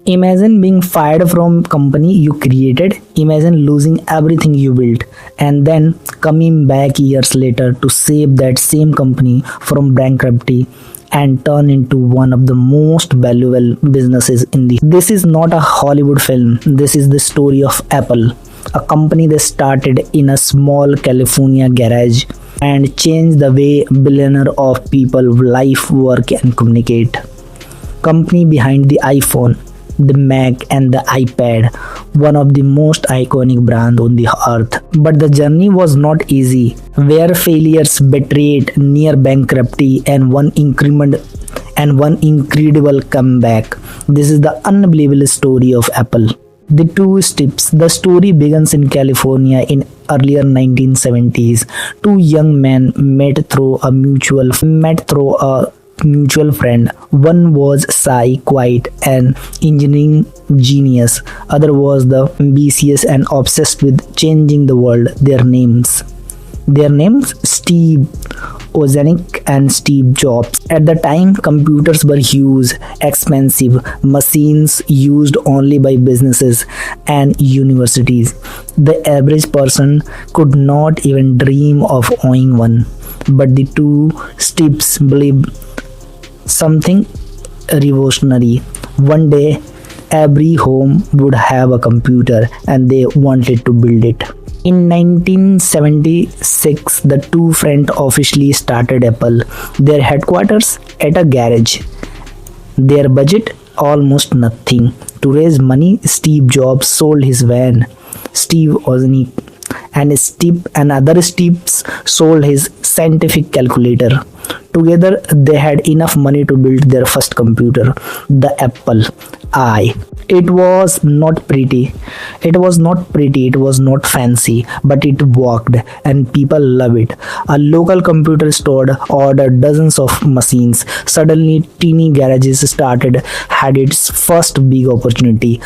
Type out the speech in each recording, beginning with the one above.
Imagine being fired from company you created. Imagine losing everything you built and then coming back years later to save that same company from bankruptcy and turn into one of the most valuable businesses in the. This is not a Hollywood film. This is the story of Apple, a company that started in a small California garage and changed the way billionaire of people life, work and communicate. Company behind the iPhone, the Mac and the iPad, one of the most iconic brands on the earth. But the journey was not easy. Where failures, betrayed, near bankruptcy and one incredible comeback. This is the unbelievable story of Apple. The two steps. The story begins in California in earlier 1970s. Two young men met through a mutual friend. One was Sai, quiet and engineering genius. Other was the ambitious and obsessed with changing the world. Their names Steve Wozniak and Steve Jobs. At the time, computers were huge, expensive machines used only by businesses and universities. The average person could not even dream of owning one. But the two Steves believed something revolutionary. One day, every home would have a computer and they wanted to build it. In 1976, the two friends officially started Apple. Their headquarters at a garage. Their budget almost nothing. To raise money, Steve Jobs sold his van. Steve Wozniak and other Steves sold his scientific calculator. Together, they had enough money to build their first computer, the Apple I. It was not pretty. It was not fancy, but it worked and people love it. A local computer store ordered dozens of machines. Suddenly, teeny garages had its first big opportunity.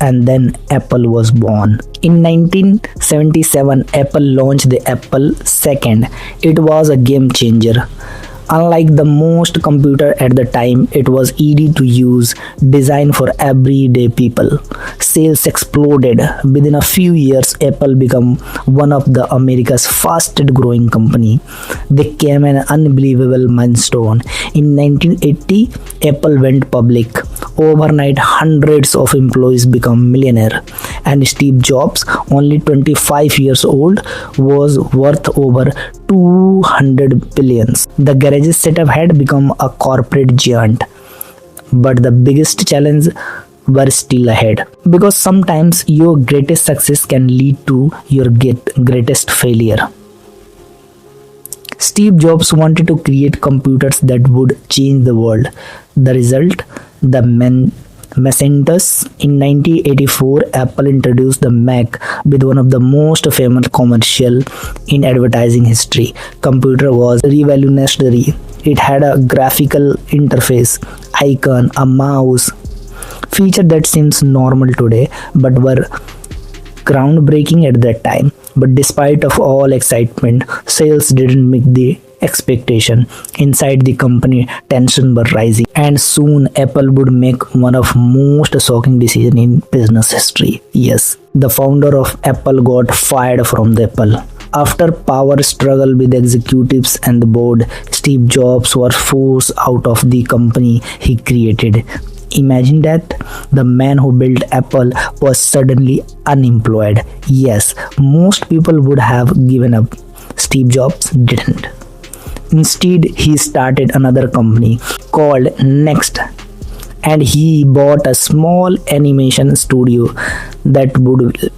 And then Apple was born. In 1977, Apple launched the Apple II. It was a game changer. Unlike the most computer at the time, it was easy to use, designed for everyday people. Sales exploded. Within a few years, Apple became one of the America's fastest growing company. They came an unbelievable milestone. In 1980, Apple went public. Overnight, hundreds of employees became millionaire. And Steve Jobs, only 25 years old, was worth over 200 billions. The garage setup had become a corporate giant, but the biggest challenge were still ahead, because sometimes your greatest success can lead to your greatest failure. Steve Jobs wanted to create computers that would change the world. The result, the Macintosh. In 1984, Apple introduced the Mac with one of the most famous commercial in advertising history. Computer was revolutionary. It had a graphical interface, icon, a mouse, feature that seems normal today but were groundbreaking at that time. But despite of all excitement, sales didn't meet the expectation. Inside the company, tension were rising, and soon Apple would make one of most shocking decisions in business history. Yes, the founder of Apple got fired from the Apple. After power struggle with executives and the board, Steve Jobs was forced out of the company he created. Imagine that. The man who built Apple was suddenly unemployed. Yes, most people would have given up. Steve Jobs didn't. Instead, he started another company called Next, and he bought a small animation studio that would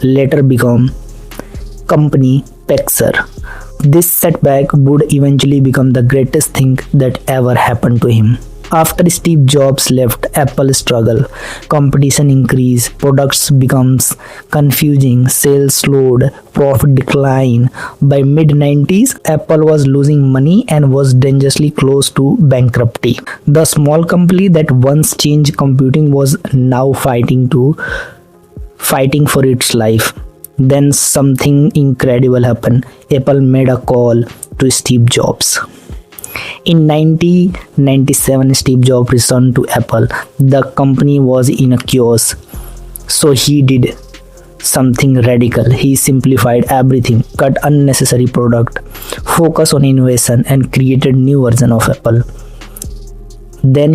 later become company Pixar. This setback would eventually become the greatest thing that ever happened to him. After Steve Jobs left, Apple struggled. Competition increased, products becomes confusing, sales slowed, profit declined. By mid-90s, Apple was losing money and was dangerously close to bankruptcy. The small company that once changed computing was now fighting for its life. Then something incredible happened. Apple made a call to Steve Jobs. In 1997, Steve Jobs returned to Apple. The company was in a chaos, so he did something radical. He simplified everything, cut unnecessary product, focused on innovation, and created new version of Apple. Then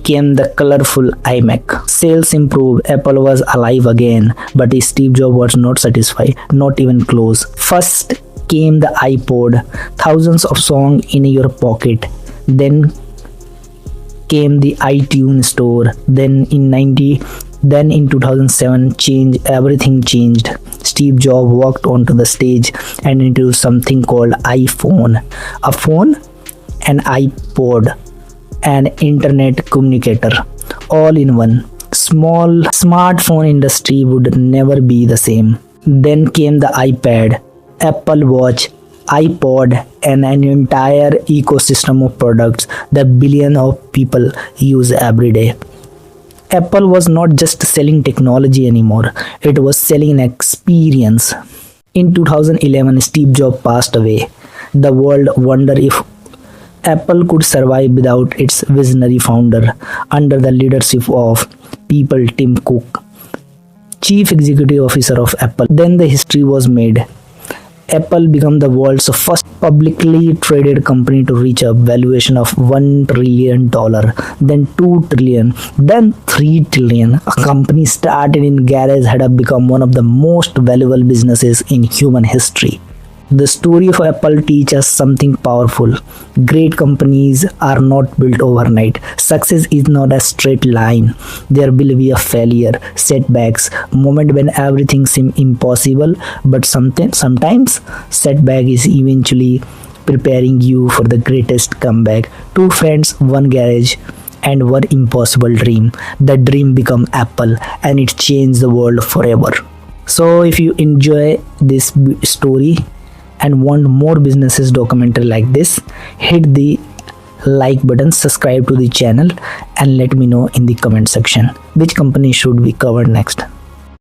came the colorful iMac. Sales improved, Apple was alive again, but Steve Jobs was not satisfied, not even close. First came the iPod, thousands of songs in your pocket. Then came the iTunes store. Then in 2007, everything changed. Steve Jobs walked onto the stage and introduced something called iPhone. A phone, an iPod, an internet communicator, all in one. Smartphone industry would never be the same. Then came the iPad, Apple Watch, iPod, and an entire ecosystem of products that billions of people use every day. Apple was not just selling technology anymore, it was selling an experience. In 2011, Steve Jobs passed away. The world wondered if Apple could survive without its visionary founder. Under the leadership of Tim Cook, Chief Executive Officer of Apple. Then the history was made. Apple became the world's first publicly traded company to reach a valuation of $1 trillion, then $2 trillion, then $3 trillion. A company started in garage had become one of the most valuable businesses in human history. The story of Apple teaches us something powerful. Great companies are not built overnight. Success is not a straight line. There will be a failure, setbacks, moment when everything seems impossible, but sometimes setback is eventually preparing you for the greatest comeback. Two friends, one garage, and one impossible dream. The dream became Apple, and it changed the world forever. So if you enjoy this story and want more businesses documentary like this, hit the like button, subscribe to the channel, and let me know in the comment section which company should we cover next.